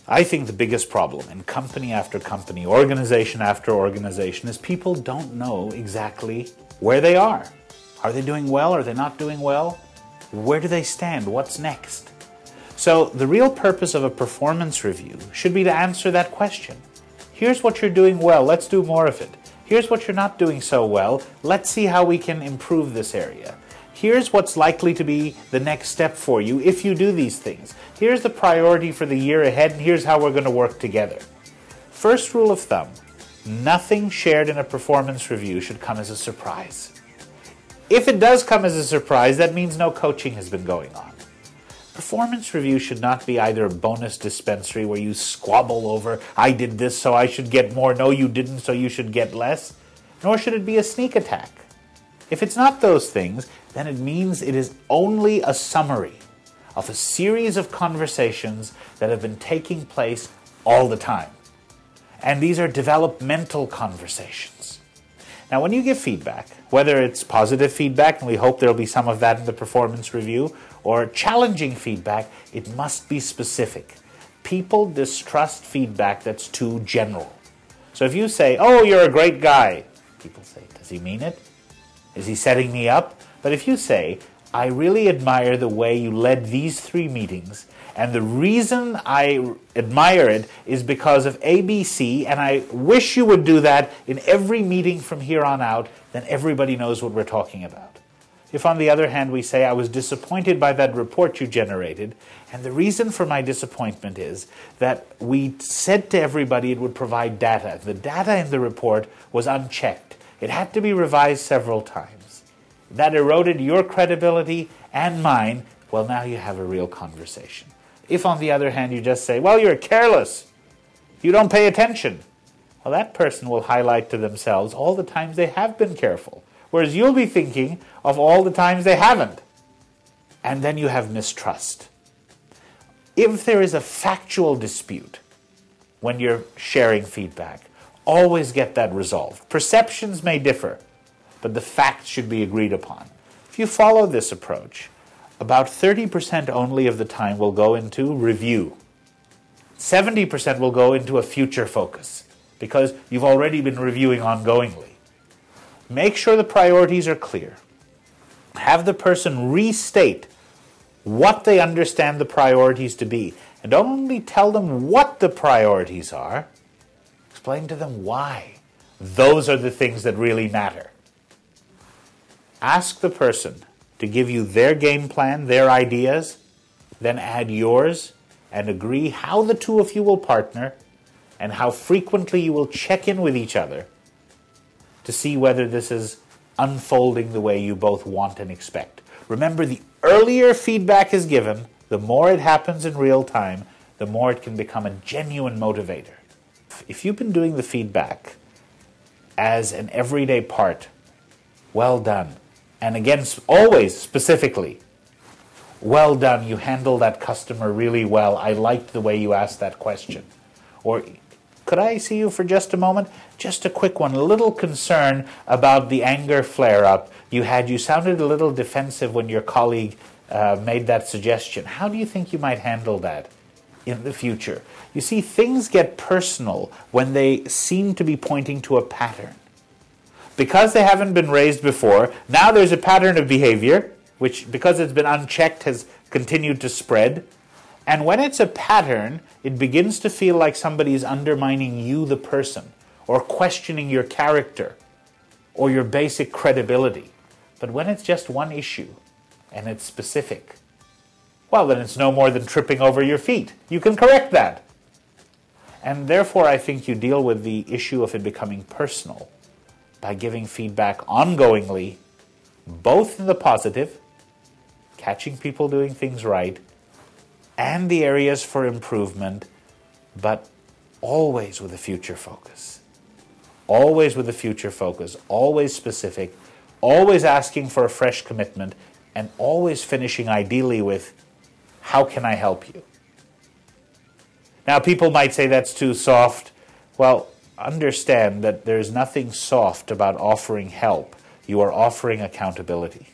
I think the biggest problem in company after company, organization after organization, is people don't know exactly where they are. Are they doing well? Are they not doing well? Where do they stand? What's next? So the real purpose of a performance review should be to answer that question. Here's what you're doing well. Let's do more of it. Here's what you're not doing so well. Let's see how we can improve this area. Here's what's likely to be the next step for you if you do these things. Here's the priority for the year ahead, and here's how we're going to work together. First rule of thumb, nothing shared in a performance review should come as a surprise. If it does come as a surprise, that means no coaching has been going on. Performance review should not be either a bonus dispensary where you squabble over, I did this so I should get more, no you didn't so you should get less, nor should it be a sneak attack. If it's not those things, then it means it is only a summary of a series of conversations that have been taking place all the time. And these are developmental conversations. Now, when you give feedback, whether it's positive feedback, and we hope there'll be some of that in the performance review, or challenging feedback, it must be specific. People distrust feedback that's too general. So if you say, oh, you're a great guy, people say, does he mean it? Is he setting me up? But if you say, I really admire the way you led these 3 meetings, and the reason I admire it is because of ABC, and I wish you would do that in every meeting from here on out, then everybody knows what we're talking about. If, on the other hand, we say, I was disappointed by that report you generated, and the reason for my disappointment is that we said to everybody it would provide data. The data in the report was unchecked. It had to be revised several times. That eroded your credibility and mine. Well, now you have a real conversation. If, on the other hand, you just say, well, you're careless, you don't pay attention, well, that person will highlight to themselves all the times they have been careful, whereas you'll be thinking of all the times they haven't. And then you have mistrust. If there is a factual dispute when you're sharing feedback, always get that resolved. Perceptions may differ, but the facts should be agreed upon. If you follow this approach, about 30% only of the time will go into review. 70% will go into a future focus, because you've already been reviewing ongoingly. Make sure the priorities are clear. Have the person restate what they understand the priorities to be. And don't only tell them what the priorities are, explain to them why. Those are the things that really matter. Ask the person to give you their game plan, their ideas, then add yours, and agree how the two of you will partner and how frequently you will check in with each other to see whether this is unfolding the way you both want and expect. Remember, the earlier feedback is given, the more it happens in real time, the more it can become a genuine motivator. If you've been doing the feedback as an everyday part, well done. And again, always specifically, well done, you handled that customer really well. I liked the way you asked that question. Or, could I see you for just a moment? Just a quick one. A little concern about the anger flare-up you had. You sounded a little defensive when your colleague made that suggestion. How do you think you might handle that in the future? You see, things get personal when they seem to be pointing to a pattern. Because they haven't been raised before, now there's a pattern of behavior, which, because it's been unchecked, has continued to spread. And when it's a pattern, it begins to feel like somebody is undermining you, the person, or questioning your character, or your basic credibility. But when it's just one issue, and it's specific, well, then it's no more than tripping over your feet. You can correct that. And therefore, I think you deal with the issue of it becoming personal by giving feedback ongoingly, both in the positive, catching people doing things right, and the areas for improvement, but always with a future focus. Always with a future focus, always specific, always asking for a fresh commitment, and always finishing ideally with, how can I help you? Now, people might say that's too soft. Well, understand that there's nothing soft about offering help. You are offering accountability.